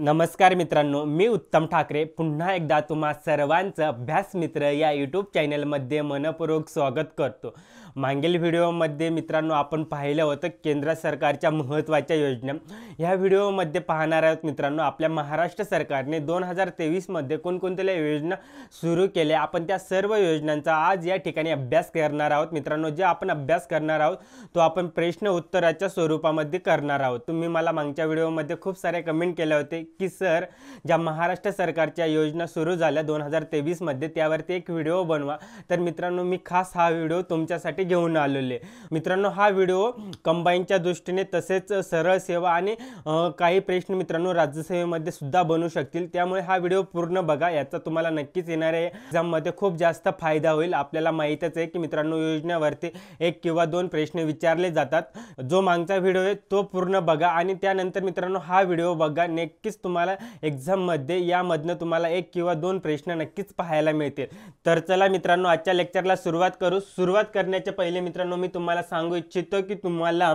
नमस्कार मित्रांनो, मी उत्तम ठाकरे पुन्हा एकदा तुम्हा सर्वांचं अभ्यास मित्र या यूट्यूब चॅनलमध्ये मनपूर्वक स्वागत करतो। मागील व्हिडिओमध्ये मित्रांनो आपण पाहिलं होतं केंद्र सरकारच्या महत्त्वाच्या योजना। ह्या व्हिडिओमध्ये पाहणार आहोत मित्रांनो आपल्या महाराष्ट्र सरकारने 2023 मध्ये कोणकोणत्या योजना सुरू केल्या, आपण त्या सर्व योजनांचा आज या ठिकाणी अभ्यास करणार आहोत। मित्रांनो जे आपण अभ्यास करणार आहोत तो आपण प्रश्न उत्तराच्या स्वरूपामध्ये करणार आहोत। तुम्ही मला मागच्या व्हिडिओमध्ये खूप सारे कमेंट केले होते की सर ज्या महाराष्ट्र सरकारच्या योजना सुरू झाल्या 2023 मध्ये त्यावरती एक व्हिडिओ बनवा। तर मित्रांनो मी खास हा व्हिडिओ तुमच्यासाठी घेऊन आलेले। मित्रांनो हा व्हिडिओ कंबाईनच्या दृष्टीने तसेच सरळ सेवा आणि काही प्रश्न मित्रांनो राज्यसेवेमध्ये सुद्धा बनू शकतील, त्यामुळे हा व्हिडिओ पूर्ण बघा। याचा तुम्हाला नक्कीच येणाऱ्या एग्जाम मध्ये खूप जास्त फायदा होईल। आपल्याला माहितच आहे की मित्रांनो योजनेवरती एक किंवा दोन प्रश्न विचारले जातात। जो मागचा व्हिडिओ आहे तो पूर्ण बघा आणि त्यानंतर मित्रांनो हा व्हिडिओ बघा, नक्कीच तुम्हाला एग्जाम मध्ये यामधनं तुम्हाला एक किंवा दोन प्रश्न नक्कीच पाहायला मिळतील। तर चला मित्रांनो आजच्या लेक्चरला सुरुवात करू। सुरुवात करण्याच्या पहिले मित्रांनो मी तुम्हाला सांगू इच्छितो की तुम्हाला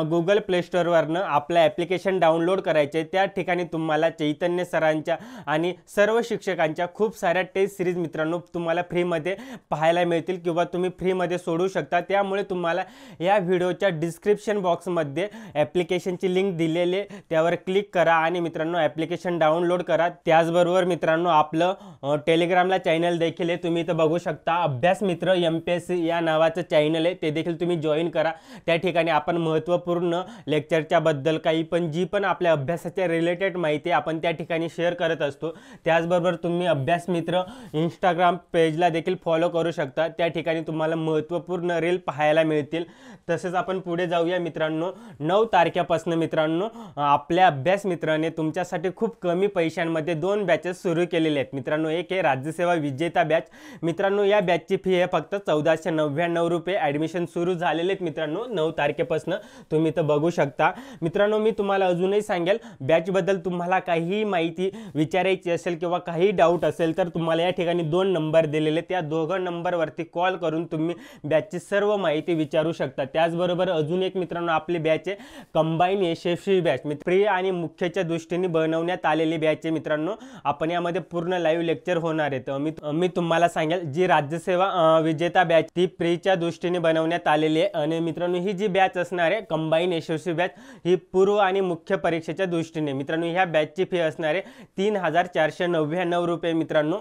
Google Play Store वरनं आपलं ॲप्लिकेशन डाउनलोड करायचे। त्या ठिकाणी तुम्हाला चैतन्य सरांच्या आणि सर्व शिक्षकांच्या खूप साऱ्या टेस्ट सीरीज मित्रांनो तुम्हाला फ्री मध्ये पाहायला मिळतील किंवा तुम्ही फ्री मध्ये सोडू शकता। त्यामुळे तुम्हाला या व्हिडिओच्या डिस्क्रिप्शन बॉक्स मध्ये ॲप्लिकेशनची लिंक दिलेली आहे, त्यावर क्लिक करा आणि मित्रांनो ॲप्लिकेशन डाउनलोड करा। त्याचबरोबर मित्रांनो आपलं टेलिग्रामला चॅनल देखील आहे, तुम्ही इथं बघू शकता अभ्यास मित्र MPSC या नावाचं चॅनल आहे, ते देखील तुम्ही जॉइन करा। त्या ठिकाणी आपण महत्त्वपूर्ण लेक्चरच्या बद्दल काही पण जी पण आपल्या अभ्यासाच्या रिलेटेड माहिती आपण त्या ठिकाणी शेअर करत असतो। त्याचबरोबर तुम्ही अभ्यास मित्र इंस्टाग्राम पेजला देखील फॉलो करू शकता, त्या ठिकाणी तुम्हाला महत्त्वपूर्ण रील पाहायला मिळतील। तसेच आपण पुढे जाऊया मित्रांनो। 9 तारखेपासून मित्रांनो आपल्या अभ्यास मित्राने तुमच्यासाठी खूप कमी पैशांमध्ये 2 बॅचेस सुरू केलेले आहेत मित्रांनो। एक आहे राज्यसेवा विजेता बॅच मित्रांनो, या बॅचची फी आहे फक्त 1499 रुपये। ॲडमिशन सुरू झालेले आहेत मित्रांनो 9 तारखेपासून, तुम्ही इथं बघू शकता। मित्रांनो मी तुम्हाला अजूनही सांगेल बॅच बद्दल तुम्हाला काही माहिती विचारायची असेल किंवा काही डाऊट असेल तर तुम्हाला या ठिकाणी 2 नंबर दिलेले, त्या दोघं नंबरवरती कॉल करून तुम्ही बॅचची सर्व माहिती विचारू शकता। त्याचबरोबर अजून एक मित्रांनो आपली बॅच आहे कंबाईन यशस्वी बॅच, फ्री आणि मुख्यच्या दृष्टीने बनवण्यात आलेली बॅच आहे मित्रांनो। आपण यामध्ये पूर्ण लाईव्ह लेक्चर होणार आहेत। मी तुम्हाला सांगेल जी राज्यसेवा विजेता बॅच ती फ्रीच्या दृष्टीने बनवण्यात आलेली आहे आणि मित्रांनो ही जी बॅच असणार आहे कंबाईन यशस्वी बॅच ही पूर्व आणि मुख्य परीक्षेच्या दृष्टीने मित्रांनो ह्या बॅचची फी असणार आहे 3499 रुपये मित्रांनो।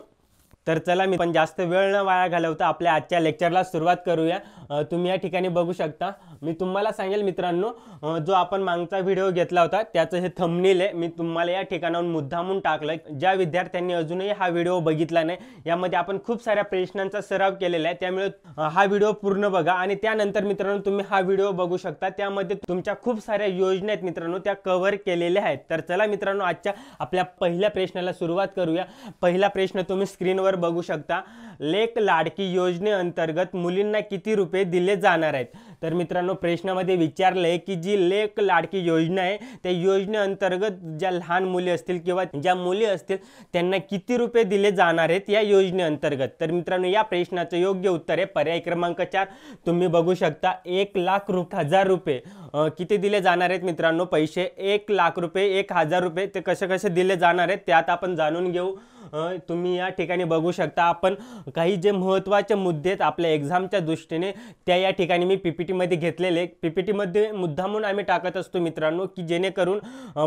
तर चला मी पण जास्त वेळ न वाया घालवता आपल्या आजच्या लेक्चरला सुरुवात करूया। तुम्ही या ठिकाणी बघू शकता, मी तुम्हाला सांगेल मित्रांनो जो आपण मागचा व्हिडिओ घेतला होता त्याचं हे थंबनेल आहे, मी तुम्हाला या ठिकाणाहून मुद्दामून टाकलं। ज्या विद्यार्थ्यांनी अजूनही हा व्हिडिओ बघितला नाही, यामध्ये आपण खूप साऱ्या प्रश्नांचा सराव केलेला आहे, त्यामुळे हा व्हिडिओ पूर्ण बघा आणि त्यानंतर मित्रांनो तुम्ही हा व्हिडिओ बघू शकता। त्यामध्ये तुमच्या खूप साऱ्या योजना आहेत मित्रांनो त्या कव्हर केलेल्या आहेत। तर चला मित्रांनो आजच्या आपल्या पहिल्या प्रश्नाला सुरुवात करूया। पहिला प्रश्न तुम्ही स्क्रीनवर बघू शकता, लेक लाडकी योजनेअंतर्गत मुलींना किती रुपये दिले जाणार आहेत। तर मित्रांनो प्रश्नामध्ये विचारलंय की जी लेक लाडकी योजना आहे त्या योजनेअंतर्गत ज्या लहान मुली असतील किंवा ज्या मुली असतील त्यांना किती रुपये दिले जाणार आहेत या योजनेअंतर्गत। तर मित्रांनो या प्रश्नाचं योग्य उत्तर आहे पर्याय क्रमांक 4। तुम्ही बघू शकता 1,00,000 रुपये किती दिले जाणार आहेत मित्रांनो पैसे 1,00,000 रुपये 1,000 रुपये ते कसे कसे दिले जाणार आहेत त्यात आपण जाणून घेऊ। तुम्ही या ठिकाणी बघू शकता आपण काही जे महत्त्वाचे मुद्दे आहेत आपल्या एग्जामच्या दृष्टीने त्या या ठिकाणी मी PPT मध्ये घेतलेले। PPT मध्ये मुद्दामून आम्ही टाकत असतो मित्रांनो की जेणेकरून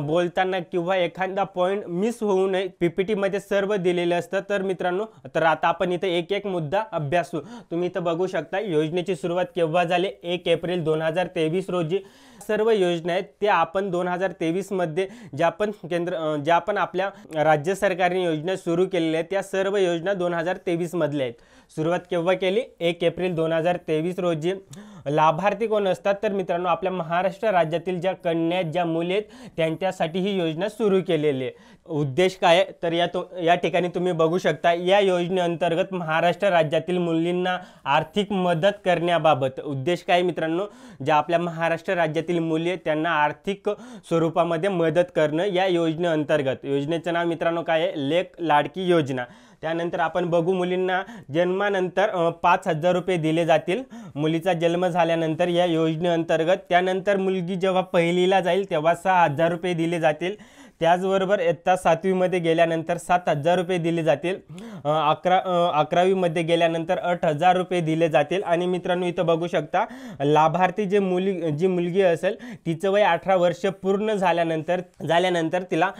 बोलताना किंवा एखादा पॉइंट मिस होऊ नये, PPT मध्ये सर्व दिलेले असतं। तर मित्रांनो तर आता आपण इथे एक एक मुद्दा अभ्यासू। तुम्ही इथं बघू शकता योजनेची सुरुवात केव्हा झाली 1 एप्रिल 2023 रोजी। सर्व योजना आहेत त्या आपण 2023 मध्ये ज्या पण आपल्या राज्य सरकारने योजना सुरू केलेल्या आहेत त्या सर्व योजना 2023 मधल्या आहेत। सुरुवात केव्हा केली 1 एप्रिल 2023 रोजी। लाभार्थी कोण असतात तर मित्रांनो आपल्या महाराष्ट्र राज्यातील ज्या कन्या ज्या मुली आहेत त्यांच्यासाठी ही योजना सुरू केलेली आहे। उद्देश काय आहे तर या ठिकाणी तुम्ही बघू शकता या योजनेअंतर्गत महाराष्ट्र राज्यातील मुलींना आर्थिक मदत करण्याबाबत उद्देश काय मित्रांनो, ज्या आपल्या महाराष्ट्र राज्यातील मुली आहेत त्यांना आर्थिक स्वरूपामध्ये मदत करणं या योजनेअंतर्गत। योजनेचं नाव मित्रांनो काय आहे लेक लाडकी योजना। त्यानंतर आपण बघू मुलींना जन्मानंतर 5,000 रुपये दिले जातील मुलीचा जन्म झाल्यानंतर या योजनेअंतर्गत। त्यानंतर मुलगी जेव्हा पहिलीला जाईल तेव्हा 6,000 रुपये दिले जातील। त्याचबरोबर इयत्ता 7वीमध्ये गेल्यानंतर 7,000 रुपये दिले जातील। 11वीमध्ये गेल्यानंतर 8,000 रुपये दिले जातील। आणि मित्रांनो इथं बघू शकता लाभार्थी जी मुलगी असेल तिचं वय 18 वर्ष पूर्ण झाल्यानंतर तिला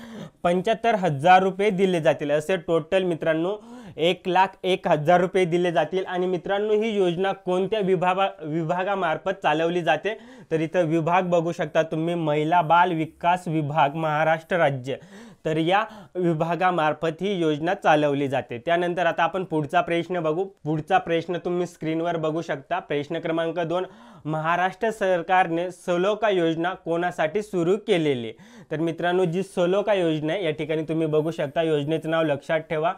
75,000 रुपये दिले जातील। असे टोटल मित्रांनो 1,01,000 रुपये दिले जातील। आणि मित्रांनो ही योजना कोणत्या विभागामार्फत चालवली जाते, तर इथं विभाग बघू शकता तुम्ही, महिला बाल विकास विभाग, महाराष्ट्र राज्य। तर या विभागामार्फत ही योजना चालवली जाते। त्यानंतर आता आपण पुढचा प्रश्न बघू। पुढचा प्रश्न तुम्ही स्क्रीनवर बघू शकता। प्रश्न क्रमांक 2, महाराष्ट्र सरकारने सलोका योजना कोणासाठी सुरू केलेली? तर मित्रांनो जी सलोका योजना आहे या ठिकाणी तुम्ही बघू शकता, योजनेचं नाव लक्षात ठेवा,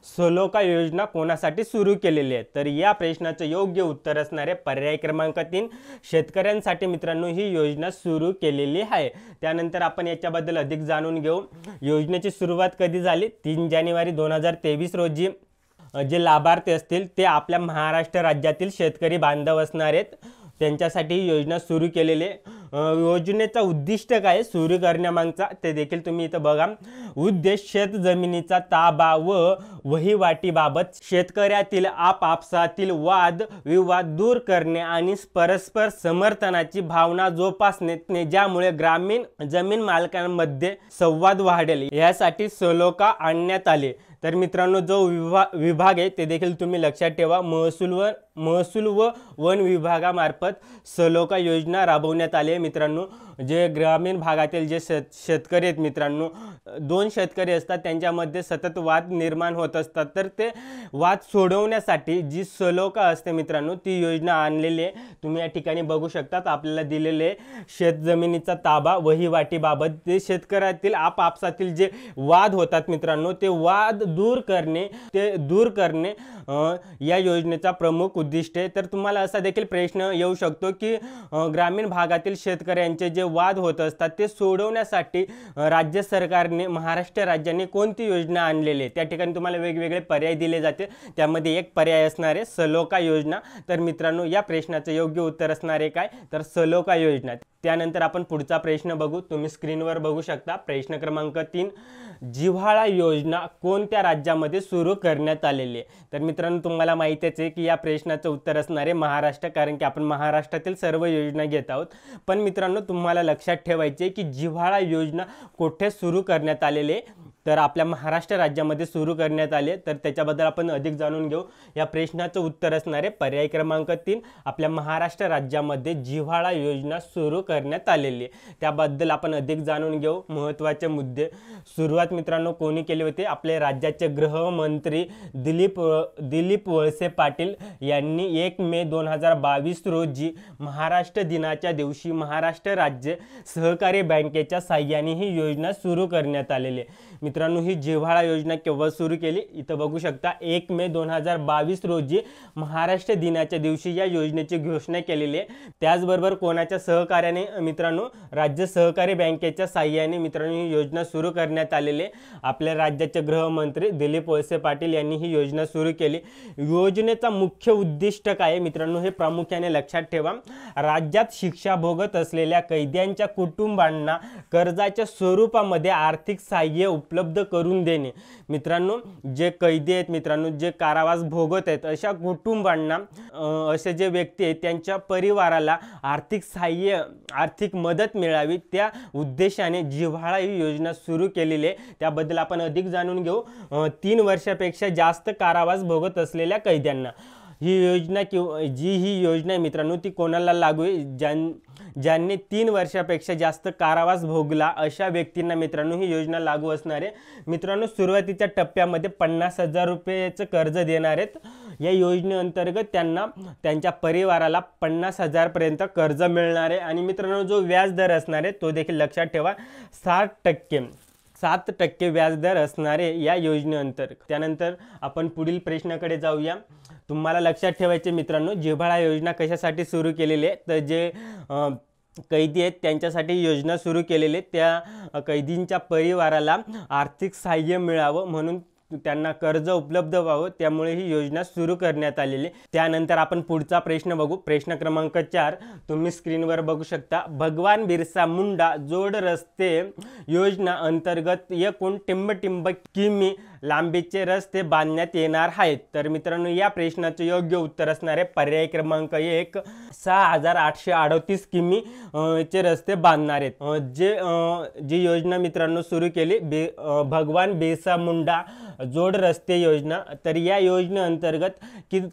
सलोका योजना कोणासाठी सुरू केलेली आहे? तर या प्रश्नाचं योग्य उत्तर असणार आहे पर्याय क्रमांक 3, शेतकऱ्यांसाठी मित्रांनो ही योजना सुरू केलेली आहे। त्यानंतर आपण याच्याबद्दल अधिक जाणून घेऊ। योजनेची सुरुवात कधी झाली? 3 जानेवारी 2023 रोजी जे लाभार्थी असतील ते आपल्या महाराष्ट्र राज्यातील शेतकरी बांधव असणार आहेत, त्यांच्यासाठी ही योजना सुरू केलेली आहे। योजनेचा उद्दिष्ट काय सुरू करण्यामागचा ते देखील तुम्ही इथं बघा। उद्देश शेत जमिनीचा ताबा व वहिवाटीबाबत शेतकऱ्यातील आपापसातील वाद विवाद दूर करणे आणि परस्पर समर्थनाची भावना जोपासणे, ज्यामुळे ग्रामीण जमीन मालकांमध्ये संवाद वाढेल, यासाठी सलोका आणण्यात आले। तर मित्रांनो जो विभाग आहे ते देखील तुम्ही लक्षात ठेवा, महसूल व वन विभागामार्फत सलोका योजना राबवण्यात आली आहे। मित्रांनो जे ग्रामीण भागातील जे शेतकरी आहेत मित्रांनो, 2 शेतकरी असतात त्यांच्यामध्ये सतत वाद निर्माण होत असतात, तर ते वाद सोडवण्यासाठी जी सलोका असते मित्रांनो ती योजना आणलेली आहे। तुम्ही या ठिकाणी बघू शकतात आपल्याला दिलेले शेत जमिनीचा ताबा वहिवाटीबाबत जे शेतकऱ्यातील आपापसातील जे वाद होतात मित्रांनो ते वाद दूर करणे या योजनेचा प्रमुख उद्दिष्ट आहे। तर तुम्हाला असा देखील प्रश्न येऊ शकतो की ग्रामीण भागातील शेतकऱ्यांचे जे वाद होत असतात ते सोडवण्यासाठी राज्य सरकारने महाराष्ट्र राज्याने कोणती योजना आणलेली आहे? त्या ठिकाणी तुम्हाला वेगवेगळे पर्याय दिले जाते, त्यामध्ये एक पर्याय असणार आहे सलोका योजना। तर मित्रांनो या प्रश्नाचं योग्य उत्तर असणार आहे काय? तर सलोका योजना। त्यानंतर आपण पुढचा प्रश्न बघू, तुम्ही स्क्रीनवर बघू शकता। प्रश्न क्रमांक 3, जिव्हाळा योजना कोणत्या राज्यामध्ये सुरू करण्यात आलेली आहे? तर मित्रांनो तुम्हाला माहितीच आहे की या प्रश्नाचं उत्तर असणार आहे महाराष्ट्र, कारण की आपण महाराष्ट्रातील सर्व योजना घेत आहोत। पण मित्रांनो तुम्हाला लक्षात ठेवायचे की जिव्हाळा योजना कुठे सुरू करण्यात आलेली आहे? तर आपल्या महाराष्ट्र राज्यामध्ये सुरू करण्यात आले। तर त्याच्याबद्दल आपण अधिक जाणून घेऊ। या प्रश्नाचं उत्तर असणार आहे पर्याय क्रमांक 3, आपल्या महाराष्ट्र राज्यामध्ये जिव्हाळा योजना सुरू करण्यात आलेली आहे। त्याबद्दल आपण अधिक जाणून घेऊ। महत्त्वाचे मुद्दे, सुरुवात मित्रांनो कोणी केली होती? आपले राज्याचे गृहमंत्री दिलीप वळसे पाटील यांनी 1 मे 2022 रोजी महाराष्ट्र दिनाच्या दिवशी महाराष्ट्र राज्य सहकारी बँकेच्या साहाय्याने ही योजना सुरू करण्यात आलेली आहे। मित्रांनो ही जिव्हाळा योजना केव्हा सुरू केली? इथं बघू शकता 1 मे 2022 रोजी महाराष्ट्र दिनाच्या दिवशी या योजनेची घोषणा केलेली आहे। त्याचबरोबर कोणाच्या सहकार्याने मित्रांनो? राज्य सहकारी बँकेच्या साहाय्याने मित्रांनो ही योजना सुरू करण्यात आलेली आहे। आपल्या राज्याचे गृहमंत्री दिलीप वळसे पाटील यांनी ही योजना सुरू केली। योजनेचा मुख्य उद्दिष्ट काय आहे मित्रांनो हे प्रामुख्याने लक्षात ठेवा। राज्यात शिक्षा भोगत असलेल्या कैद्यांच्या कुटुंबांना कर्जाच्या स्वरूपामध्ये आर्थिक सहाय्य उपलब्ध करून देणे। मित्रांनो जे कैदी आहेत मित्रांनो, जे कारावास भोगत आहेत अशा कुटुंबांना, असे जे व्यक्ती आहेत त्यांच्या परिवाराला आर्थिक सहाय्य, आर्थिक मदत मिळावी त्या उद्देशाने जिव्हाळा ही योजना सुरू केलेली आहे। त्याबद्दल आपण अधिक जाणून घेऊ। 3 वर्षापेक्षा जास्त कारावास भोगत असलेल्या कैद्यांना ही योजना ही योजना आहे मित्रांनो ती कोणाला लागू आहे? ज्यांनी 3 वर्षापेक्षा जास्त कारावास भोगला अशा व्यक्तींना मित्रांनो ही योजना लागू असणार आहे। मित्रांनो सुरुवातीच्या टप्प्यामध्ये 50,000 रुपयाचं कर्ज देणार आहेत। या योजनेअंतर्गत त्यांना त्यांच्या परिवाराला 50,000 पर्यंत कर्ज मिळणार आहे। आणि मित्रांनो जो व्याज दर असणार आहे तो देखील लक्षात ठेवा, 7% व्याजदर असणारे या योजनेअंतर्गत। त्यानंतर आपण पुढील प्रश्नाकडे जाऊया। तुम्हाला लक्षात ठेवायचे मित्रांनो जिव्हाळा योजना कशासाठी सुरू केलेली आहे? तर जे कैदी आहेत त्यांच्यासाठी योजना सुरू केलेली आहे, त्या कैदींच्या परिवाराला आर्थिक सहाय्य मिळावं म्हणून त्यांना कर्ज उपलब्ध व्हावं, त्यामुळे ही योजना सुरू करण्यात आलेली. त्यानंतर आपण पुढचा प्रश्न बघू. प्रश्न क्रमांक 4 तुम्ही स्क्रीनवर बघू शकता. भगवान बिरसा मुंडा जोड रस्ते योजना अंतर्गत एकूण टिंब किमी लांबीचे रस्ते बांधण्यात येणार आहेत. तर मित्रांनो, या प्रश्नाचे योग्य उत्तर असणार आहे पर्याय क्रमांक 1, 6838 किमी चे रस्ते बांधणार आहेत. जी योजना मित्रांनो सुरू केली भगवान बिरसा मुंडा जोड रस्ते योजना, तर या योजनेअंतर्गत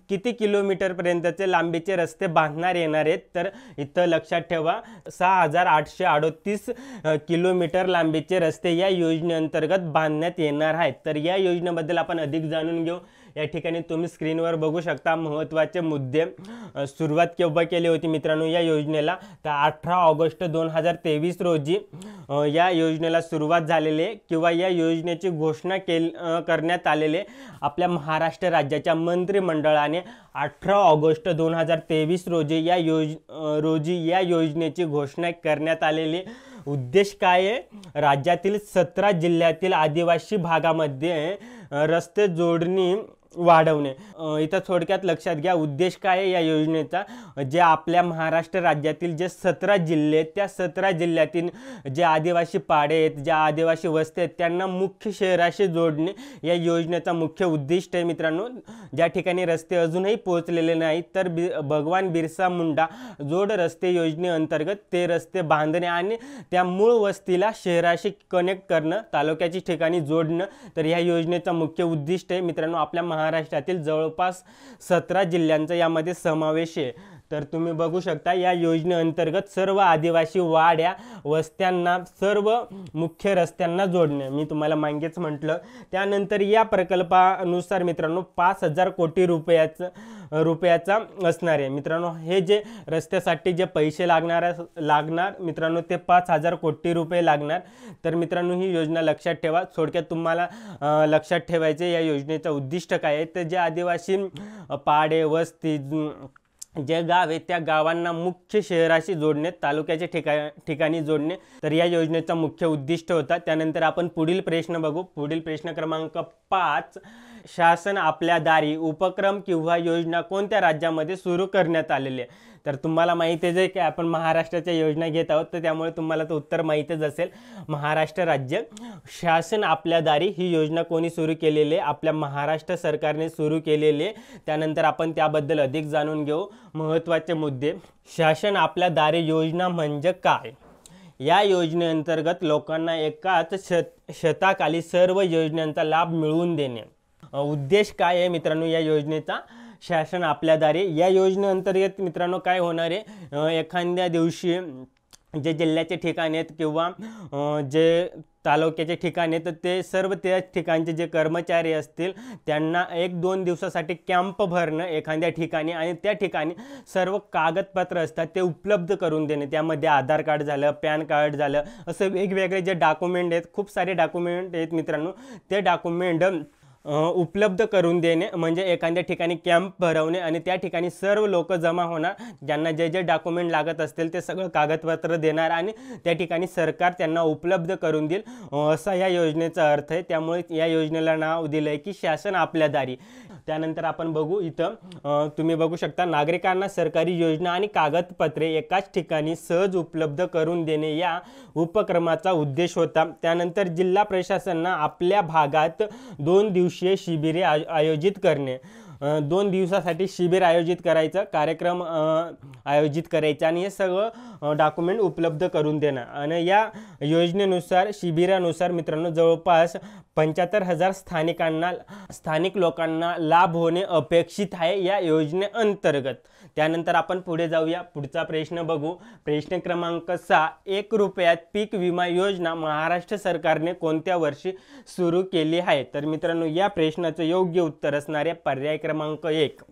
किती किलोमीटर पर्यंतचे लांबीचे रस्ते बांधणार येणार आहेत. तर इथं लक्षात ठेवा 6838 किलोमीटर लांबीचे रस्ते या योजनेअंतर्गत बांधण्यात येणार आहेत. तर या योजनेबद्दल आपण अधिक जाणून घेऊ. या ठिकाणी तुम्ही स्क्रीनवर बघू शकता महत्त्वाचे मुद्दे. सुरुवात केव्हा केली होती मित्रांनो या योजनेला, तर 18 ऑगस्ट 2023 रोजी या योजनेला सुरुवात झालेली आहे किंवा या योजनेची घोषणा करण्यात आलेली आपल्या महाराष्ट्र राज्याच्या मंत्रिमंडळाने 18 ऑगस्ट 2023 रोजी या योजनेची घोषणा करण्यात आलेली. उद्देश काय आहे, राज्यातील 17 जिल्ह्यातील आदिवासी भागामध्ये रस्ते जोडणी वाढवणे. इथं थोडक्यात लक्षात घ्या उद्देश काय आहे या योजनेचा. जे आपल्या महाराष्ट्र राज्यातील जे 17 जिल्हे आहेत, त्या 17 जिल्ह्यातील जे आदिवासी पाडे आहेत, ज्या आदिवासी वस्ती आहेत, त्यांना मुख्य शहराशी जोडणे या योजनेचा मुख्य उद्दिष्ट आहे मित्रांनो. ज्या ठिकाणी रस्ते अजूनही पोहोचलेले नाहीत, तर भगवान बिरसा मुंडा जोड रस्ते योजनेअंतर्गत ते रस्ते बांधणे आणि त्या मूळ वस्तीला शहराशी कनेक्ट करणं, तालुक्याची ठिकाणी जोडणं, तर ह्या योजनेचा मुख्य उद्दिष्ट आहे मित्रांनो. आपल्या महाराष्ट्रातील जवळपास 17 जिल्ह्यांचा यामध्ये समावेश आहे. तर तुम्ही बघू शकता या योजनेअंतर्गत सर्व आदिवासी वाड्या वस्त्यांना सर्व मुख्य रस्त्यांना जोडणे, मी तुम्हाला मागेच म्हटलं. त्यानंतर या प्रकल्पानुसार मित्रांनो 5000 कोटी रुपयाचा असणार आहे मित्रांनो. हे जे रस्त्यासाठी जे पैसे लागणार मित्रांनो ते 5000 कोटी रुपये लागणार. तर मित्रांनो ही योजना लक्षात ठेवा. थोडक्यात तुम्हाला लक्षात ठेवायचे या योजनेचं उद्दिष्ट काय आहे, तर जे आदिवासी पाडे वस्ती जे गाव आहे त्या गावांना मुख्य शहराशी जोडणे, तालुक्याच्या ठिकाणी जोडणे, तर या योजनेचा मुख्य उद्दिष्ट होता. त्यानंतर आपण पुढील प्रश्न बघू. पुढील प्रश्न क्रमांक 5, शासन आपल्या दारी उपक्रम किंवा योजना कोणत्या राज्यामध्ये सुरू करण्यात आलेली आहे. तर तुम्हाला माहिती आहे की आपण महाराष्ट्राच्या योजना घेत आहोत, तर त्यामुळे तुम्हाला तो उत्तर माहितीच असेल. महाराष्ट्र राज्य शासन आपल्या दारी ही योजना कोणी सुरू केलेली आहे, आपल्या महाराष्ट्र सरकारने सुरू केलेली आहे. त्यानंतर आपण त्याबद्दल अधिक जाणून घेऊ. महत्त्वाचे मुद्दे. शासन आपल्या दारी योजना म्हणजे काय. या योजनेअंतर्गत लोकांना एकाच शतकाली सर्व योजनांचा लाभ मिळवून देणे. उद्देश काय आहे मित्रांनो या योजनेचा, शासन आपल्या दारी. या योजनेअंतर्गत मित्रांनो काय होणार आहे, एखाद्या दिवशी जे जिल्ह्याचे ठिकाण आहेत किंवा जे तालुक्याचे ठिकाण आहेत, ते सर्व त्या ठिकाणचे जे कर्मचारी असतील त्यांना 1-2 दिवसासाठी कॅम्प भरणं एखाद्या ठिकाणी आणि त्या ठिकाणी सर्व कागदपत्र असतात ते उपलब्ध करून देणे. त्यामध्ये आधार कार्ड झालं, पॅन कार्ड झालं, असं वेगवेगळे जे डॉक्युमेंट आहेत, खूप सारे डॉक्युमेंट आहेत मित्रांनो, ते डॉक्युमेंट उपलब्ध करून देणे. म्हणजे एखाद्या ठिकाणी कॅम्प भरवणे आणि त्या ठिकाणी सर्व लोक जमा होणार, ज्यांना जे जे डॉक्युमेंट लागत असतील ते सगळं कागदपत्र देणार आणि त्या ठिकाणी सरकार त्यांना उपलब्ध करून देईल, असा या योजनेचा अर्थ आहे. त्यामुळे या योजनेला नाव दिलं आहे की शासन आपल्या दारी. त्यानंतर आपण बघू, इथं तुम्ही बघू शकता नागरिकांना सरकारी योजना आणि कागदपत्रे एकाच ठिकाणी सहज उपलब्ध करून देणे या उपक्रमाचा उद्देश होता. त्यानंतर जिल्हा प्रशासनाने आपल्या भागात 2 दिवसीय शिबिरे आयोजित करणे. 2 दिवसासाठी शिबिर आयोजित करायचं, कार्यक्रम आयोजित करायचा आणि हे सगळं डॉक्युमेंट उपलब्ध करून देणं. आणि या योजनेनुसार शिबिरानुसार मित्रांनो जवळपास 75,000 स्थानिक लोकांना लाभ होणे अपेक्षित आहे या योजनेअंतर्गत. त्यानंतर आपण पुढे जाऊया. पुढचा प्रश्न बघू. प्रश्न क्रमांक 6, 1 रुपयात पीक विमा योजना महाराष्ट्र सरकारने कोणत्या वर्षी सुरू केली आहे. तर मित्रांनो या प्रश्नाचं योग्य उत्तर असणार आहे पर्याय क्रमांक 1,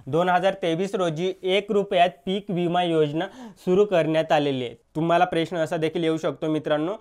2023 रोजी 1 रुपयात पीक विमा योजना सुरू करण्यात आलेली आहे. तुम्हाला प्रश्न असा देखील येऊ शकतो मित्रांनो,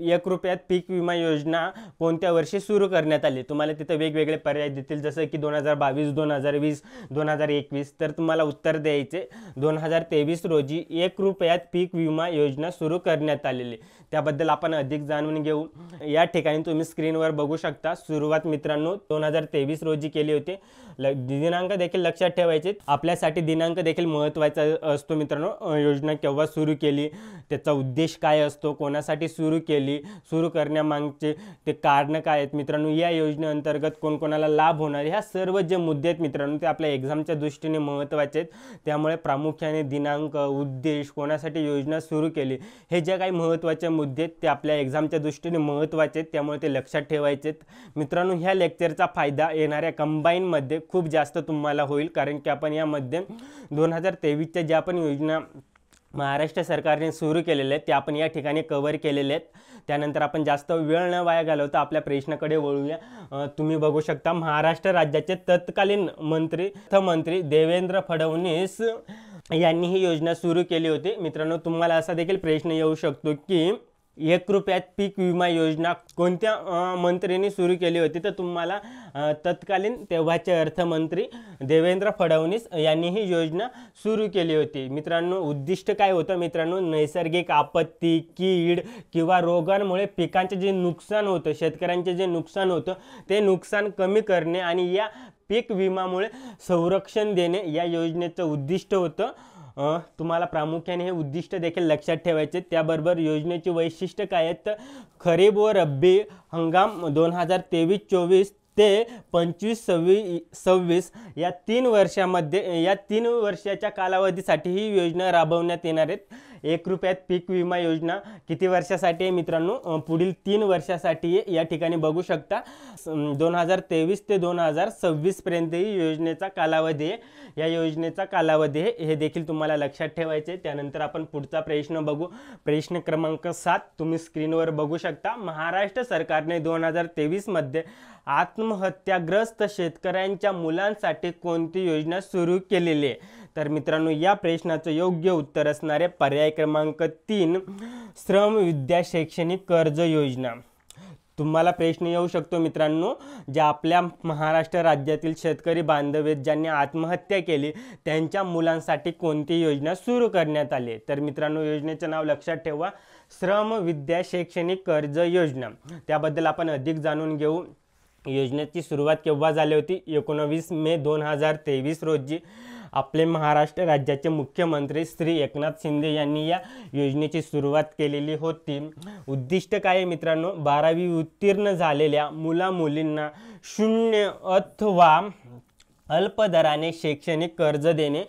1 रुपयात पीक विमा योजना कोणत्या वर्षी सुरू करण्यात आली. तुम्हाला तिथे वेगवेगळे पर्याय देतील, जसं की 2022, 2020, 2021. तर तुम्हाला उत्तर द्यायचे 2023 रोजी 1 रुपयात पीक विमा योजना सुरू करण्यात आलेली. त्याबद्दल आपण अधिक जाणून घेऊ। या ठिकाणी तुम्ही स्क्रीनवर बघू शकता, सुरुवात मित्रांनो 2023 रोजी केली होती। दिनांक देखील लक्षात ठेवायचे, आपल्यासाठी दिनांक देखील महत्त्वाचा असतो मित्रांनो। योजना केव्हा सुरू केली, त्याचा उद्देश काय असतो, कोणासाठी सुरू केली, सुरू करण्यामागचे ते कारण काय आहेत मित्रांनो, या योजनेअंतर्गत कोणकोणाला लाभ होणार, ह्या सर्व जे मुद्दे आहेत मित्रांनो ते आपल्या एक्झामच्या दृष्टीने महत्त्वाचे आहेत। त्यामुळे प्रामुख्याने दिनांक, उद्देश, कोणासाठी योजना सुरू केली, हे जे काही महत्त्वाचे मुद्दे आहेत ते आपल्या एक्झामच्या दृष्टीने महत्त्वाचे आहेत, त्यामुळे ते लक्षात ठेवायचे आहेत मित्रांनो। ह्या लेक्चरचा फायदा येणाऱ्या कंबाईनमध्ये खूप जास्त तुम्हाला होईल, कारण की आपण यामध्ये 2023च्या ज्या पण योजना महाराष्ट्र सरकारने सुरू केलेले आहेत ते आपण या ठिकाणी कव्हर केलेले आहेत। त्यानंतर आपण जास्त वेळ न वाया घालवता आपल्या प्रश्नाकडे वळूया। तुम्ही बघू शकता, महाराष्ट्र राज्याचे तत्कालीन मंत्री देवेंद्र फडणवीस यांनी ही योजना सुरू केली होती मित्रांनो। तुम्हाला असा देखील प्रश्न येऊ शकतो की 1 रुपयात पीक विमा योजना कोणत्या मंत्र्यांनी सुरू केली होती, तर तुम्हाला तत्कालीन तेव्हाचे अर्थमंत्री देवेंद्र फडणवीस यांनी ही योजना सुरू केली होती मित्रांनो। उद्दिष्ट काय होतं मित्रांनो, नैसर्गिक आपत्ती, कीड किंवा रोगांमुळे पिकांचे जे नुकसान होतं, शेतकऱ्यांचे जे नुकसान होतं ते नुकसान कमी करणे आणि या पीक विमामुळे संरक्षण देणे, या योजनेचं उद्दिष्ट होतं। तुम्हाला प्रामुख्याने हे उद्दिष्ट देखील लक्षात ठेवायचे। त्याबरोबर योजनेची वैशिष्ट्य काय आहेत, तर खरीप व रब्बी हंगाम 2023-24 ते 25-26 या 3 वर्षामध्ये, या 3 वर्षाच्या कालावधीसाठी ही योजना राबवण्यात येणार आहेत। 1 रुपयात पीक विमा योजना किती वर्षासाठी आहे मित्रांनो, पुढील 3 वर्षासाठी आहे। या ठिकाणी बघू शकता 2023 ते 2026 पर्यंत ही योजनेचा कालावधी आहे, या योजनेचा कालावधी आहे, हे देखील तुम्हाला लक्षात ठेवायचे। त्यानंतर आपण पुढचा प्रश्न बघू, प्रश्न क्रमांक 7 तुम्ही स्क्रीनवर बघू शकता। महाराष्ट्र सरकारने 2023 मध्ये आत्महत्याग्रस्त शेतकऱ्यांच्या मुलांसाठी कोणती योजना सुरू केलेली आहे, तर मित्रांनो या प्रश्नाचं योग्य उत्तर असणारे पर्याय क्रमांक 3 श्रम विद्या शैक्षणिक कर्ज योजना। तुम्हाला प्रश्न येऊ शकतो मित्रांनो, ज्या आपल्या महाराष्ट्र राज्यातील शेतकरी बांधव आहेत ज्यांनी आत्महत्या केली त्यांच्या मुलांसाठी कोणती योजना सुरू करण्यात आली, तर मित्रांनो योजनेचे नाव लक्षात ठेवा, श्रम विद्या शैक्षणिक कर्ज योजना। त्याबद्दल आपण अधिक जाणून घेऊ। योजनेची सुरुवात केव्हा झाली होती, 19 मे 2023 रोजी आपले महाराष्ट्र राज्याचे मुख्यमंत्री श्री एकनाथ शिंदे यांनी या योजनेची सुरुवात केलेली होती। उद्दिष्ट काय आहे मित्रांनो, 12वी उत्तीर्ण झालेल्या मुला-मुलींना 0 अथवा अल्प दराने शैक्षणिक कर्ज देणे।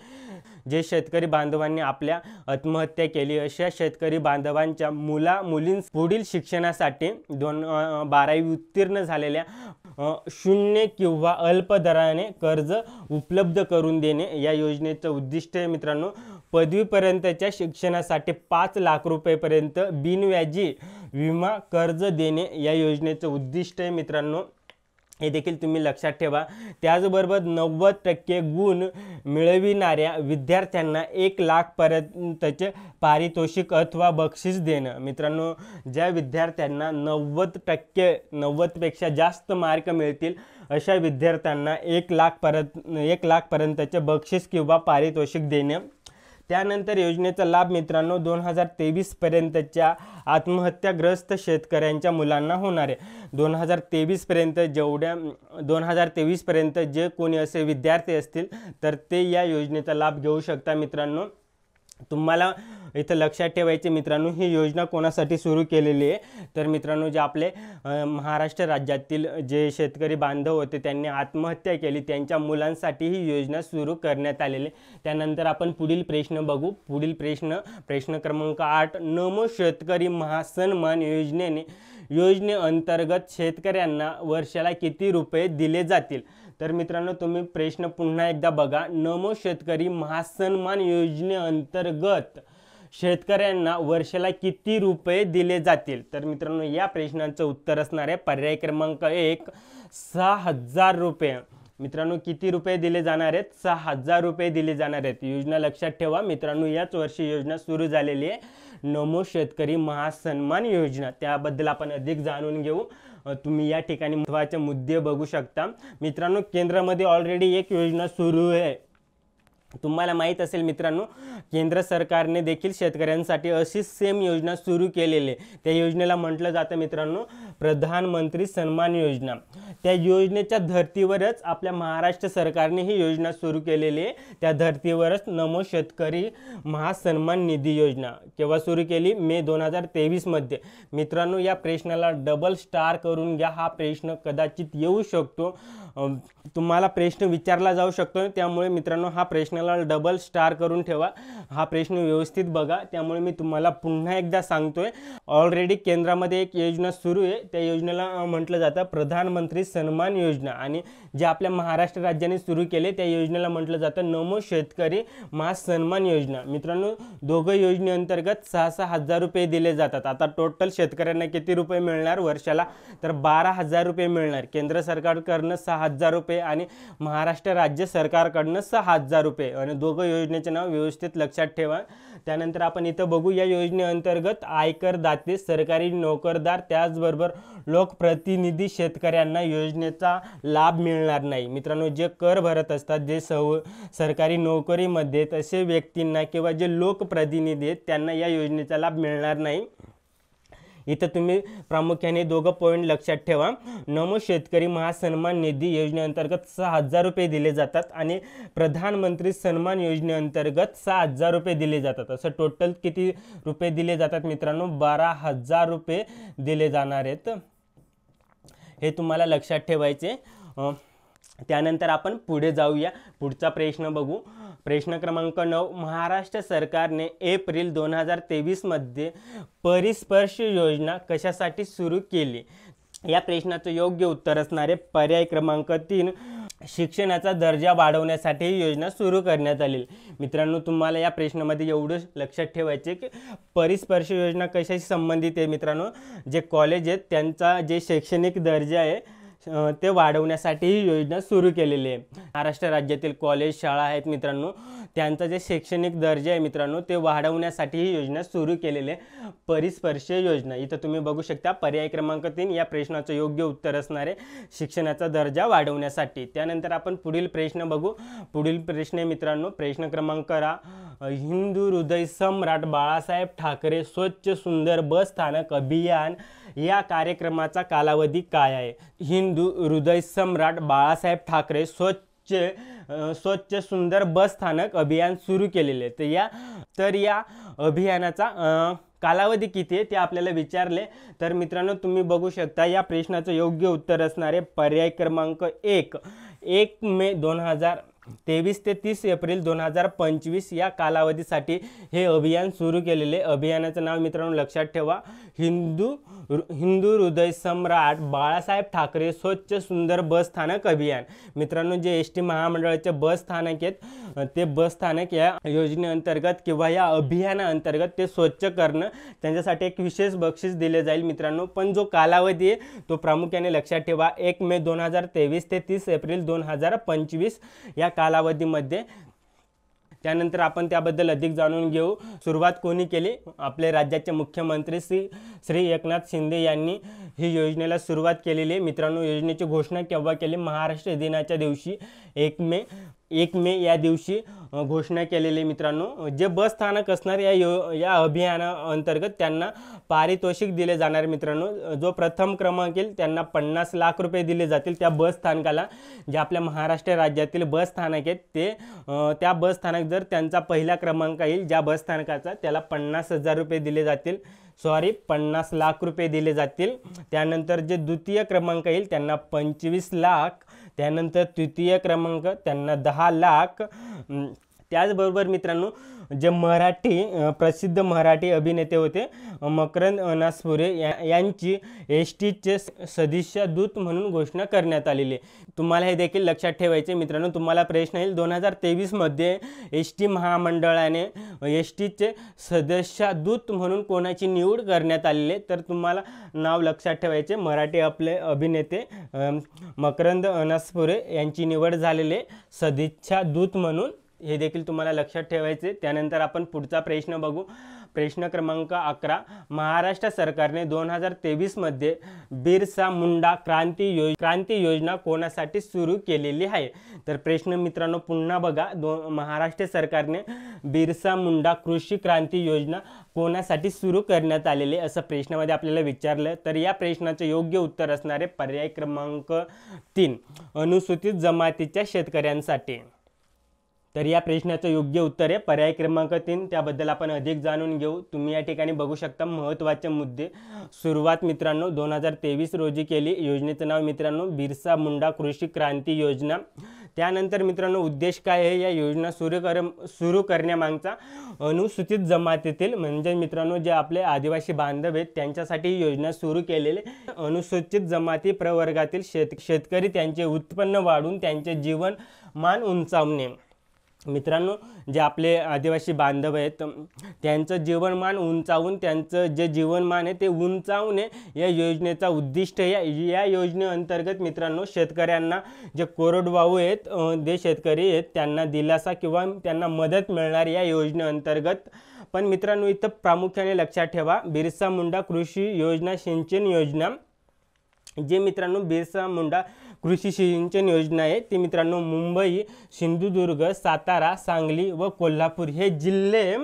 जे शेतकरी बांधवांनी आपल्या आत्महत्या केली अशा शेतकरी बांधवांच्या मुला-मुलींस पुढील शिक्षणासाठी 12वी उत्तीर्ण झालेल्या 0 किंवा अल्प दराने कर्ज उपलब्ध करून देणे, या योजनेचं उद्दिष्ट आहे मित्रांनो। पदवीपर्यंतच्या शिक्षणासाठी 5 लाख रुपयेपर्यंत बिनव्याजी विमा कर्ज देणे, या योजनेचं उद्दिष्ट आहे मित्रांनो, हे देखील तुम्ही लक्षात ठेवा। त्याचबरोबर 90% गुण मिळविणाऱ्या विद्यार्थ्यांना 1 लाख पर्यंतचे पारितोषिक अथवा बक्षीस देणं। मित्रांनो ज्या विद्यार्थ्यांना 90% 90पेक्षा जास्त मार्क मिळतील अशा विद्यार्थ्यांना 1 लाख पर्यंतचे बक्षीस किंवा पारितोषिक देणे। त्यानंतर योजनेचा लाभ मित्रांनो 2023 पर्यंतच्या आत्महत्याग्रस्त शेतकऱ्यांच्या मुलांना होणार आहे। 2023 पर्यंत जे कोणी असे विद्यार्थी असतील तर ते या योजनेचा लाभ घेऊ शकता मित्रांनो। तुम्हाला इथं लक्षात ठेवायचे मित्रांनो, ही योजना कोणासाठी सुरू केलेली आहे, तर मित्रांनो जे आपले महाराष्ट्र राज्यातील जे शेतकरी बांधव होते त्यांनी आत्महत्या केली त्यांच्या मुलांसाठी ही योजना सुरू करण्यात आलेली। त्यानंतर आपण पुढील प्रश्न बघू। पुढील प्रश्न क्रमांक 8 नमो शेतकरी महासन्मान योजनेअंतर्गत शेतकऱ्यांना वर्षाला किती रुपये दिले जातील, तर मित्रांनो तुम्ही प्रश्न पुन्हा एकदा बघा। नमो शेतकरी महासन्मान योजनेअंतर्गत शेतकऱ्यांना वर्षाला किती रुपये दिले जातील, तर मित्रांनो या प्रश्नाचं उत्तर असणार आहे पर्याय क्रमांक 1 6,000 रुपये। मित्रांनो किती रुपये दिले जाणार आहेत, 6,000 रुपये दिले जाणार आहेत। योजना लक्षात ठेवा मित्रांनो, याच वर्षी योजना सुरू झालेली आहे, नमो शेतकरी महासन्मान योजना। त्याबद्दल आपण अधिक जाणून घेऊ। तुम्ही या ठिकाणी महत्त्वाचे मुद्दे बघू शकता मित्रांनो। केंद्रामध्ये ऑलरेडी एक योजना सुरू आहे, तुम्हाला माहीत असेल मित्रांनो, केंद्र सरकारने देखील शेतकऱ्यांसाठी अशी सेम योजना सुरू केलेली आहे। त्या योजनेला म्हटलं जातं मित्रांनो प्रधानमंत्री सन्मान योजना। त्या योजनेच्या धर्तीवरच आपल्या महाराष्ट्र सरकारने ही योजना सुरू केलेली आहे। त्या धर्तीवरच नमो शेतकरी महासन्मान निधी योजना केव्हा सुरू केली? मे 2023 मध्ये। मित्रांनो या प्रश्नाला डबल स्टार करून घ्या, हा प्रश्न कदाचित येऊ शकतो, तुम्हाला प्रश्न विचारला जाऊ शकतो, त्यामुळे मित्रांनो हा प्रश्नाला डबल स्टार करून ठेवा, हा प्रश्न व्यवस्थित बघा। त्यामुळे मी तुम्हाला पुन्हा एकदा सांगतोय, ऑलरेडी केंद्रामध्ये एक योजना सुरू आहे, त्या योजनेला म्हटलं जातं प्रधानमंत्री सन्मान योजना, आणि जे आपल्या महाराष्ट्र राज्याने सुरू केले त्या योजनेला म्हटलं जातं नमो शेतकरी महासन्मान योजना। मित्रांनो दोघं योजनेअंतर्गत 6,6 हजार रुपये दिले जातात। आता टोटल शेतकऱ्यांना किती रुपये मिळणार वर्षाला? तर 12,000 रुपये मिळणार। केंद्र सरकारकडनं 6,000 रुपये आणि महाराष्ट्र राज्य सरकारकडनं 6,000 रुपये, आणि दोघं योजनेचे नाव व्यवस्थित लक्षात ठेवा। त्यानंतर आपण इथं बघू, या योजनेअंतर्गत आयकर दाते, सरकारी नोकरदार, त्याचबरोबर लोकप्रतिनिधी शेतकऱ्यांना योजनेचा लाभ मिळणार नाही। मित्रांनो जे कर भरत असतात, जे सरकारी नोकरीमध्ये तसे व्यक्तींना किंवा जे लोकप्रतिनिधी आहेत त्यांना या योजनेचा लाभ मिळणार नाही। इथं तुम्ही प्रामुख्याने दोघं पॉईंट लक्षात ठेवा। नमो शेतकरी महासन्मान निधी योजनेअंतर्गत 6,000 रुपये दिले जातात आणि प्रधानमंत्री सन्मान योजनेअंतर्गत 6,000 रुपये दिले जातात। असं टोटल किती रुपये दिले जातात मित्रांनो? 12,000 रुपये दिले जाणार आहेत, हे तुम्हाला लक्षात ठेवायचे। त्यानंतर आपण पुढे जाऊया, पुढचा प्रश्न बघू। प्रश्न क्रमांक 9, महाराष्ट्र सरकारने एप्रिल 2023 मध्ये परिस्पर्श योजना कशासाठी सुरू केली? या प्रश्नाचं योग्य उत्तर असणारे पर्याय क्रमांक 3, शिक्षणाचा दर्जा वाढवण्यासाठी ही योजना सुरू करण्यात आली। मित्रांनो तुम्हाला या प्रश्नामध्ये एवढं लक्षात ठेवायचे की परिस्पर्श योजना कशाशी संबंधित आहे? मित्रांनो जे कॉलेज आहेत त्यांचा जे शैक्षणिक दर्जा आहे ते वाढवण्यासाठी ही योजना सुरू केलेली आहे। महाराष्ट्र राज्यातील कॉलेज शाळा आहेत मित्रांनो, त्यांचा जे शैक्षणिक दर्जा आहे मित्रांनो ते वाढवण्यासाठी ही योजना सुरू केलेली आहे, परिस्पर्श योजना। इथं तुम्ही बघू शकता पर्याय क्रमांक 3 या प्रश्नाचं योग्य उत्तर असणार आहे शिक्षणाचा दर्जा वाढवण्यासाठी। त्यानंतर आपण पुढील प्रश्न बघू। पुढील प्रश्न आहे मित्रांनो प्रश्न क्रमांक 12, हिंदू हृदय सम्राट बाळासाहेब ठाकरे स्वच्छ सुंदर बस स्थानक अभियान या कार्यक्रमाचा कालावधी काय आहे? हिंदू हृदय सम्राट बाळासाहेब ठाकरे स्वच्छ सुंदर बस स्थानक अभियान सुरू केलेले आहे। तर या अभियानाचा कालावधी किती आहे ते आपल्याला विचारले, तर मित्रांनो तुम्ही बघू शकता या प्रश्नाचं योग्य उत्तर असणारे पर्याय क्रमांक 1 मे 2023 ते 30 एप्रिल 2025 या कालावधीसाठी हे अभियान सुरू केलेले। अभियानाचं नाव मित्रांनो लक्षात ठेवा, हिंदू हृदय सम्राट बाळासाहेब ठाकरे स्वच्छ सुंदर बस स्थानक अभियान। मित्रांनो जे एसटी महामंडळाचे बस स्थानक आहेत ते बस स्थानक या योजनेअंतर्गत किंवा या अभियानाअंतर्गत ते स्वच्छ करणं, त्यांच्यासाठी एक विशेष बक्षीस दिले जाईल मित्रांनो। पण जो कालावधी आहे तो प्रामुख्याने लक्षात ठेवा, 1 मे 2023 ते 30 एप्रिल 2025 या कालावधीमध्ये। त्यानंतर आपण त्याबद्दल अधिक जाणून घेऊ। सुरुवात कोणी केली? आपले राज्याचे मुख्यमंत्री श्री एकनाथ शिंदे यांनी ही योजनेला सुरुवात केलेली आहे मित्रांनो। योजनेची घोषणा केव्हा केली? महाराष्ट्र दिनाच्या दिवशी 1 मे या दिवशी घोषणा केलेली मित्रांनो। जे बस स्थानक असणार या अभियानाअंतर्गत त्यांना पारितोषिक दिले जाणार मित्रांनो। जो प्रथम क्रमांक येईल त्यांना 50 लाख रुपये दिले जातील त्या बस स्थानकाला। जे आपल्या महाराष्ट्र राज्यातील बस स्थानक आहेत ते त्या बस स्थानक जर त्यांचा पहिला क्रमांक येईल ज्या बस स्थानकाचा, त्याला 50,000 रुपये दिले जातील, 50 लाख रुपये दिले जातील। त्यानंतर जे द्वितीय क्रमांक येईल त्यांना 25 लाख, त्यानंतर तृतीय क्रमांक त्यांना 10 लाख। त्याचबरोबर मित्रांनो जे प्रसिद्ध मराठी अभिनेते होते मकरंद अनासपुरे यांची एसटीचे सदस्य दूत म्हणून घोषणा करण्यात आलेली आहे। तुम्हाला हे देखील लक्षात ठेवायचे मित्रांनो। तुम्हाला प्रश्न येईल 2023 मध्ये एसटी महामंडळाने एसटीचे सदस्य दूत म्हणून कोणाची निवड करण्यात आलेली आहे, तर तुम्हाला नाव लक्षात ठेवायचे, मराठी आपले अभिनेते मकरंद अनासपुरे यांची निवड झालेले सदस्य दूत म्हणून, हे देखील तुम्हाला लक्षात ठेवायचे। त्यानंतर आपण पुढचा प्रश्न बघू। प्रश्न क्रमांक 11, महाराष्ट्र सरकारने 2023 मध्ये बिरसा मुंडा क्रांती योजना कोणासाठी सुरू केलेली आहे? तर प्रश्न मित्रांनो पुन्हा बघा, महाराष्ट्र सरकारने बिरसा मुंडा कृषी क्रांती योजना कोणासाठी सुरू करण्यात आलेली असं प्रश्नामध्ये आपल्याला विचारलं. तर या प्रश्नाचे योग्य उत्तर असणारे पर्याय क्रमांक 3, अनुसूचित जमातीच्या शेतकऱ्यांसाठी. तर या प्रश्नाचं योग्य उत्तर आहे पर्याय क्रमांक 3. त्याबद्दल आपण अधिक जाणून घेऊ. तुम्ही या ठिकाणी बघू शकता महत्त्वाचे मुद्दे. सुरुवात मित्रांनो 2023 रोजी केली. योजनेचं नाव मित्रांनो बिरसा मुंडा कृषी क्रांती योजना. त्यानंतर मित्रांनो उद्देश काय आहे या योजना सुरू करण्यामागचा? अनुसूचित जमातीतील म्हणजे मित्रांनो जे आपले आदिवासी बांधव आहेत त्यांच्यासाठी ही योजना सुरू केलेली. अनुसूचित जमाती प्रवर्गातील शेतकरी त्यांचे उत्पन्न वाढवून त्यांचे जीवनमान उंचावणे. मित्रांनो जे आपले आदिवासी बांधव आहेत त्यांचं जीवनमान उंचावून त्यांचं जे जीवनमान आहे ते उंचावणे या योजनेचा उद्दिष्ट. या योजनेअंतर्गत मित्रांनो शेतकऱ्यांना जे कोरडवाहू आहेत जे शेतकरी आहेत त्यांना दिलासा किंवा त्यांना मदत मिळणार या योजनेअंतर्गत. पण मित्रांनो इथं प्रामुख्याने लक्षात ठेवा बिरसा मुंडा कृषी योजना सिंचन योजना, जे मित्रांनो बिरसा मुंडा कृषी सिंचन योजना आहे ती मित्रांनो मुंबई, सिंधुदुर्ग, सातारा, सांगली व कोल्हापूर हे जिल्हे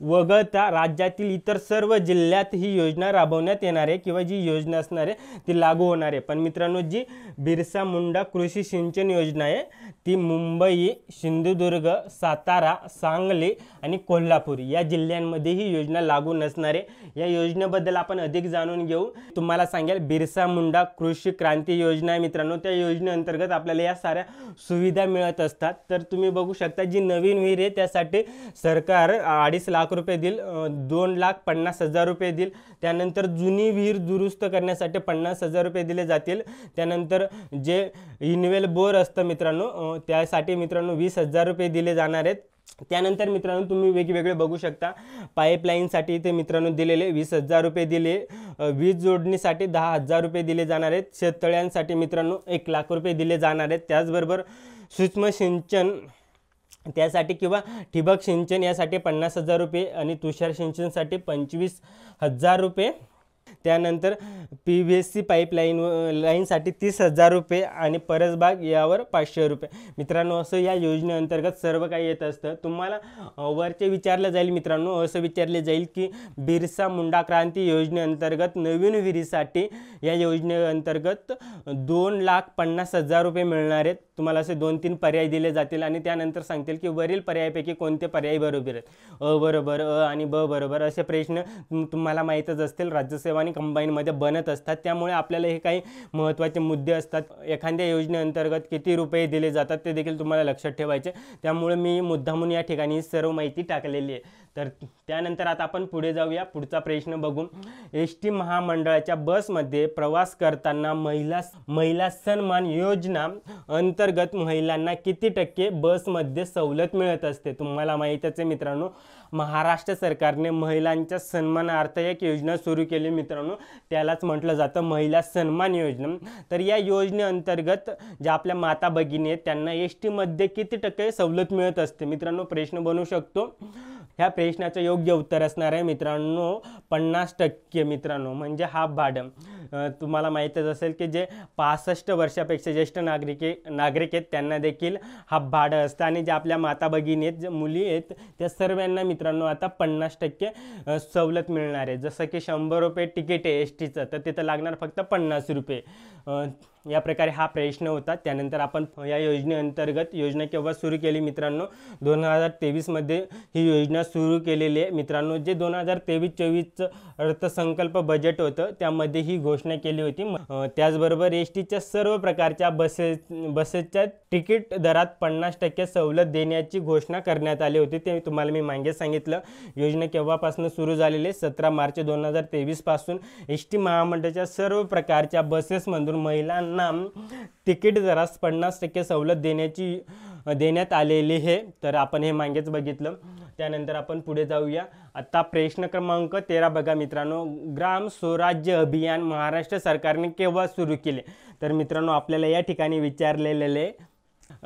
वगळता राज्यातील इतर सर्व जिल्ह्यात ही योजना राबवण्यात येणार आहे किंवा जी योजना असणार आहे ती लागू होणार आहे. पण मित्रांनो जी बिरसा मुंडा कृषी सिंचन योजना आहे ती मुंबई, सिंधुदुर्ग, सातारा, सांगली आणि कोल्हापूर या जिल्ह्यांमध्ये ही योजना लागू नसणार आहे. या योजनेबद्दल आपण अधिक जाणून घेऊ. तुम्हाला सांगेल बिरसा मुंडा कृषी क्रांती योजना आहे मित्रांनो. त्या योजनेअंतर्गत आपल्याला या साऱ्या सुविधा मिळत असतात. तर तुम्ही बघू शकता जी नवीन विहीर आहे त्यासाठी सरकार 2.5 लाख रुपये देईल, 2,50,000 रुपये देईल. त्यानंतर जुनी विहीर दुरुस्त करण्यासाठी 50,000 रुपये दिले जातील. त्यानंतर जे इनवेल बोर असतं मित्रांनो त्यासाठी मित्रांनो 20,000 रुपये दिले जाणार आहेत. त्यानंतर मित्रांनो तुम्ही वेगवेगळे बघू शकता पाईपलाईनसाठी इथे मित्रांनो दिलेले 20,000 रुपये दिले, वीज जोडणीसाठी 10,000 रुपये दिले जाणार आहेत, शेततळ्यांसाठी मित्रांनो 1 लाख रुपये दिले जाणार आहेत. त्याचबरोबर सूक्ष्म सिंचन त्यासाठी किंवा ठिबक सिंचन यासाठी 50,000 रुपये आणि तुषार सिंचनसाठी 25,000 रुपये. त्यानंतर PVC लाईनसाठी 30,000 रुपये आणि परसबाग यावर 500 रुपये. मित्रांनो असं या योजनेअंतर्गत सर्व काही येत असतं. तुम्हाला वरचे विचारलं जाईल मित्रांनो, असं विचारले जाईल की बिरसा मुंडा क्रांती योजनेअंतर्गत नवीन विहिरीसाठी या योजनेअंतर्गत 2,50,000 रुपये मिळणार आहेत. तुम्हाला असे 2-3 पर्याय दिले जातील आणि त्यानंतर सांगतील की वरील पर्यायापैकी कोणते पर्याय बरोबर आहेत. अ बरोबर, अ आणि ब बरोबर असे प्रश्न तुम्हाला माहीतच असतील राज्यसेवा आणि कंबाईनमध्ये बनत असतात. त्यामुळे आपल्याला हे काही महत्त्वाचे मुद्दे असतात. एखाद्या योजनेअंतर्गत किती रुपये दिले जातात ते देखील तुम्हाला लक्षात ठेवायचे. त्यामुळे मी मुद्दामून या ठिकाणी सर्व माहिती टाकलेली आहे. तर त्यानंतर आता आपण पुढे जाऊया. पुढचा प्रश्न बघू. ST महामंडळाच्या बसमध्ये प्रवास करताना महिला सन्मान योजना अंतर्गत महिलांना किती टक्के बसमध्ये सवलत मिळत असते? तुम्हाला माहीतच आहे मित्रांनो महाराष्ट्र सरकारने महिलांच्या सन्मानार्थ एक योजना सुरू केली मित्रांनो, त्यालाच म्हटलं जातं महिला सन्मान योजना. तर या योजनेअंतर्गत ज्या आपल्या माता भगिनी आहेत त्यांना ST मध्ये किती टक्के सवलत मिळत असते? मित्रांनो प्रश्न बनू शकतो. ह्या प्रश्नाचं योग्य उत्तर असणार आहे मित्रांनो 50% मित्रांनो, म्हणजे हाफ भाडं. तुम्हाला माहीतच असेल की जे 65 वर्षापेक्षा ज्येष्ठ नागरिक आहेत त्यांना देखील हाफ भाडं असतं आणि जे आपल्या माता भगिनी आहेत, ज्या मुली आहेत त्या सर्वांना मित्रांनो आता 50% सवलत मिळणार आहे. जसं की 100 रुपये तिकीट आहे STचं तर तिथं लागणार फक्त 50 रुपये. या प्रकारे हा प्रश्न होता. त्यानंतर आपण या योजनेअंतर्गत योजना केव्हा सुरू केली मित्रांनो 2023 मध्ये ही योजना सुरू केलेली आहे मित्रांनो. जे 2023-24 अर्थसंकल्प बजेट होतं त्यामध्ये ही घोषणा केली होती. त्याचबरोबर STच्या सर्व प्रकारच्या बसेसच्या तिकीट दरात 50% सवलत देण्याची घोषणा करण्यात आली होती. ते तुम्हाला मी मागे सांगितलं. योजना केव्हापासून सुरू झालेली आहे 17 मार्च 2023 पासून ST महामंडळाच्या सर्व प्रकारच्या बसेसमधून महिलांना तिकीट दरात 50% सवलत देण्यात आलेली आहे. तर आपण हे मागेच बघितलं. त्यानंतर आपण पुढे जाऊया. आता प्रश्न क्रमांक 13 बघा मित्रांनो. ग्राम स्वराज्य अभियान महाराष्ट्र सरकारने केव्हा सुरू केले? तर मित्रांनो आपल्याला या ठिकाणी विचारलेले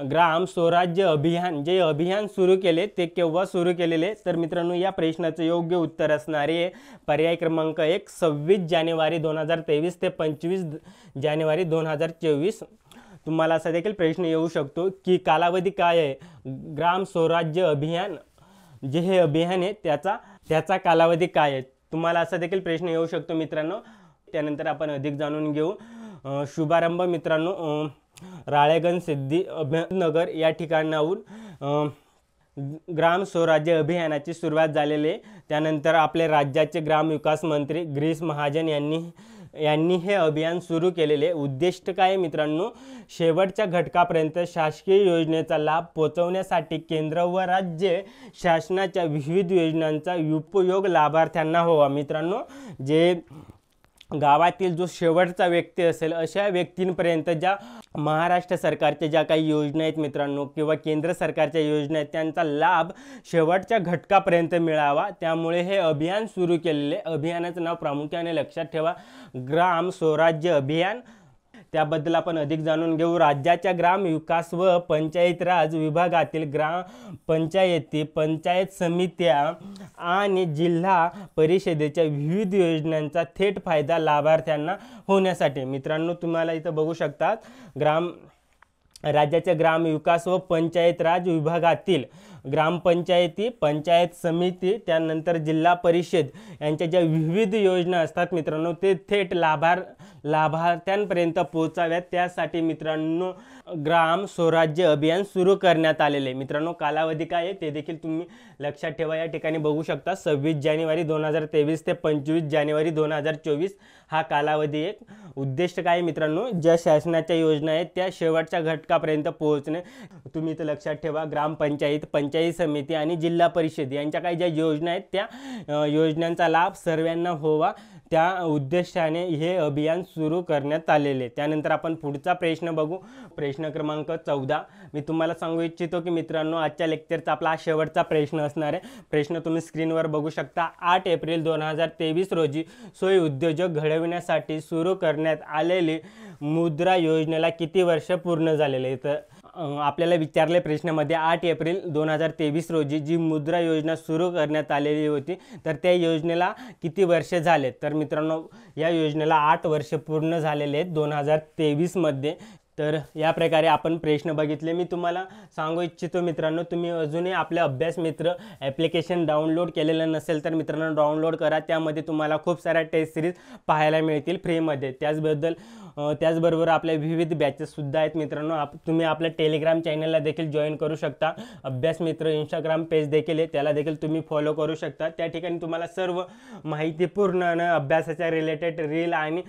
ग्राम स्वराज्य अभियान जे अभियान सुरू केले ते केव्हा सुरू केलेले, तर मित्रांनो या प्रश्नाचं योग्य उत्तर असणारे आहे पर्याय क्रमांक 1 26 जानेवारी 2023 ते 25 जानेवारी 2024। तुम्हाला असा देखील प्रश्न येऊ शकतो की कालावधी काय आहे, ग्राम स्वराज्य अभियान जे हे अभियान आहे त्याचा कालावधी काय आहे, तुम्हाला असा देखील प्रश्न येऊ शकतो मित्रांनो। त्यानंतर आपण अधिक जाणून घेऊ। शुभारंभ मित्रांनो राळेगण सिद्धी अहमदनगर या ठिकाणाहून ग्राम स्वराज्य अभियानाची सुरुवात झालेली आहे। त्यानंतर आपले राज्याचे ग्रामविकास मंत्री गिरीश महाजन यांनी हे अभियान सुरू केलेले। उद्दिष्ट काय आहे मित्रांनो, शेवटच्या घटकापर्यंत शासकीय योजनेचा लाभ पोहोचवण्यासाठी केंद्र व राज्य शासनाच्या विविध योजनांचा उपयोग लाभार्थ्यांना व्हावा। मित्रांनो जे गावातील जो शेवटचा व्यक्ती असेल अशा व्यक्तींपर्यंत ज्या महाराष्ट्र सरकारच्या ज्या काही योजना आहेत मित्रांनो किंवा केंद्र सरकारच्या योजना आहेत त्यांचा लाभ शेवटच्या घटकापर्यंत मिळावा, त्यामुळे हे अभियान सुरू केलेले। अभियानाचं नाव प्रामुख्याने लक्षात ठेवा, ग्राम स्वराज्य अभियान। त्याबद्दल आपण अधिक जाणून घेऊ। राज्याच्या ग्रामविकास व पंचायत राज विभागातील ग्रामपंचायती, पंचायत समित्या आणि जिल्हा परिषदेच्या विविध योजनांचा थेट फायदा लाभार्थ्यांना होण्यासाठी। मित्रांनो तुम्हाला इथं बघू शकतात राज्याच्या ग्रामविकास व पंचायत राज विभागातील ग्रामपंचायती, पंचायत समिती, त्यानंतर जिल्हा परिषद यांच्या ज्या विविध योजना असतात मित्रांनो ते थेट लाभार्थ्यांपर्यंत पोहोचाव्यात, त्यासाठी मित्रांनो ग्राम स्वराज्य अभियान सुरू करण्यात आलेले। मित्रांनो कालावधी काय आहे ते देखील तुम्ही लक्षात ठेवा। या ठिकाणी बघू शकता 26 जानेवारी 2023 ते 25 जानेवारी 2024 हा कालावधी आहे। उद्दिष्ट काय मित्रांनो, ज्या शासनाच्या योजना आहेत त्या शेवटच्या घटकापर्यंत पोहोचणे। तुम्ही इथं लक्षात ठेवा ग्रामपंचायत, पंचायत समिती आणि जिल्हा परिषद यांच्या काही ज्या योजना आहेत त्या योजनांचा लाभ सर्वांना व्हावा, त्या उद्देशाने हे अभियान सुरू करण्यात आलेले। त्यानंतर आपण पुढचा प्रश्न बघू, प्रश्न क्रमांक 14। मी तुम्हाला सांगू इच्छितो की मित्रांनो आजच्या लेक्चरचा आपला शेवटचा प्रश्न असणार आहे। प्रश्न तुम्ही स्क्रीनवर बघू शकता। 8 एप्रिल 2023 रोजी सोय उद्योजक घडविण्यासाठी सुरू करण्यात आलेली मुद्रा योजनेला किती वर्ष पूर्ण झालेले। तर आपल्याला विचारले प्रश्नामध्ये 8 एप्रिल 2023 रोजी जी मुद्रा योजना सुरू करण्यात आलेली होती तर त्या योजनेला किती वर्ष झाले, तर मित्रांनो या योजनेला 8 वर्ष पूर्ण झालेले आहेत 2023 मध्ये। तर या प्रकारे आपण प्रश्न बघितले। मी तुम्हाला सांगू इच्छितो मित्रांनो, तुम्ही अजूनही आपले अभ्यास मित्र ॲप्लिकेशन डाउनलोड केलेलं नसेल तर मित्रांनो डाउनलोड करा। त्यामध्ये तुम्हाला खूप साऱ्या टेस्ट सिरीज पाहायला मिळतील फ्रीमध्ये। त्याचबरोबर आपल्या विविध बॅचेससुद्धा आहेत मित्रांनो। तुम्ही आपल्या टेलिग्राम चॅनलला देखील जॉईन करू शकता। अभ्यास मित्र इंस्टाग्राम पेज देखील आहे, त्याला देखील तुम्ही फॉलो करू शकता। त्या ठिकाणी तुम्हाला सर्व माहितीपूर्ण आणि अभ्यासाच्या रिलेटेड रील आणि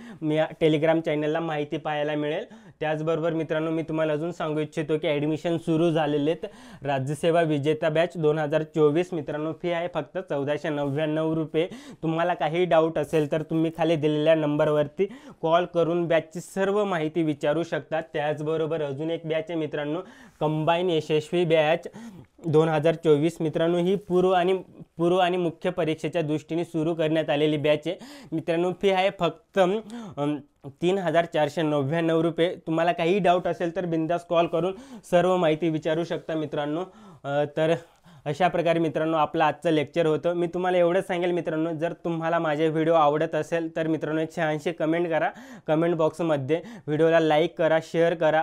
टेलिग्राम चॅनलला माहिती पाहायला मिळेल। त्याचबरोबर मित्रांनो मी तुम्हाला अजून सांगू इच्छितो की ॲडमिशन सुरू झालेले आहेत। राज्यसेवा विजेता बॅच 2024 मित्रांनो फी आहे फक्त 1499 रुपये। तुम्हाला काही डाऊट असेल तर तुम्ही खाली दिलेल्या नंबरवरती कॉल करून बॅचची सर्व माहिती विचारू शकता। त्याचबरोबर अजून एक बॅच आहे मित्रांनो कंबाईन यशस्वी बॅच 2024 मित्रांनो ही पूर्व आणि मुख्य परीक्षेच्या दृष्टीने सुरू करण्यात आलेली बॅच आहे मित्रांनो। फी आहे फक्त 3499 रुपये। तुम्हाला काही डाऊट असेल तर बिंदास कॉल करून सर्व माहिती विचारू शकता मित्रांनो। तर अशा प्रकारे मित्रांनो आपलं आजचं लेक्चर होतं। मी तुम्हाला एवढंच सांगेल मित्रांनो, जर तुम्हाला माझे व्हिडिओ आवडत असेल तर मित्रांनो 186 कमेंट करा कमेंट बॉक्समध्ये, व्हिडिओला लाईक करा, शेअर करा।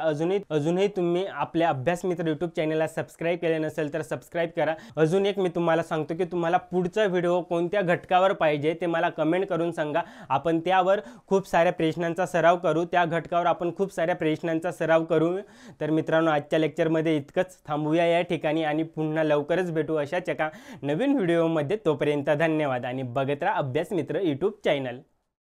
अजूनही तुम्ही आपल्या अभ्यास मित्र यूट्यूब चॅनलला सबस्क्राईब केले नसेल तर सबस्क्राईब करा। अजून एक मी तुम्हाला सांगतो की तुम्हाला पुढचा व्हिडिओ कोणत्या घटकावर पाहिजे ते मला कमेंट करून सांगा। आपण त्यावर खूप साऱ्या प्रश्नांचा सराव करू, त्या घटकावर आपण खूप साऱ्या प्रश्नांचा सराव करू। तर मित्रांनो आजच्या लेक्चरमध्ये इतकंच, थांबूया या ठिकाणी आणि पुन्हा लवकरच भेटू अशाच एका नवीन व्हिडिओमध्ये। तोपर्यंत धन्यवाद आणि बघत राहा अभ्यास मित्र यूट्यूब चॅनल।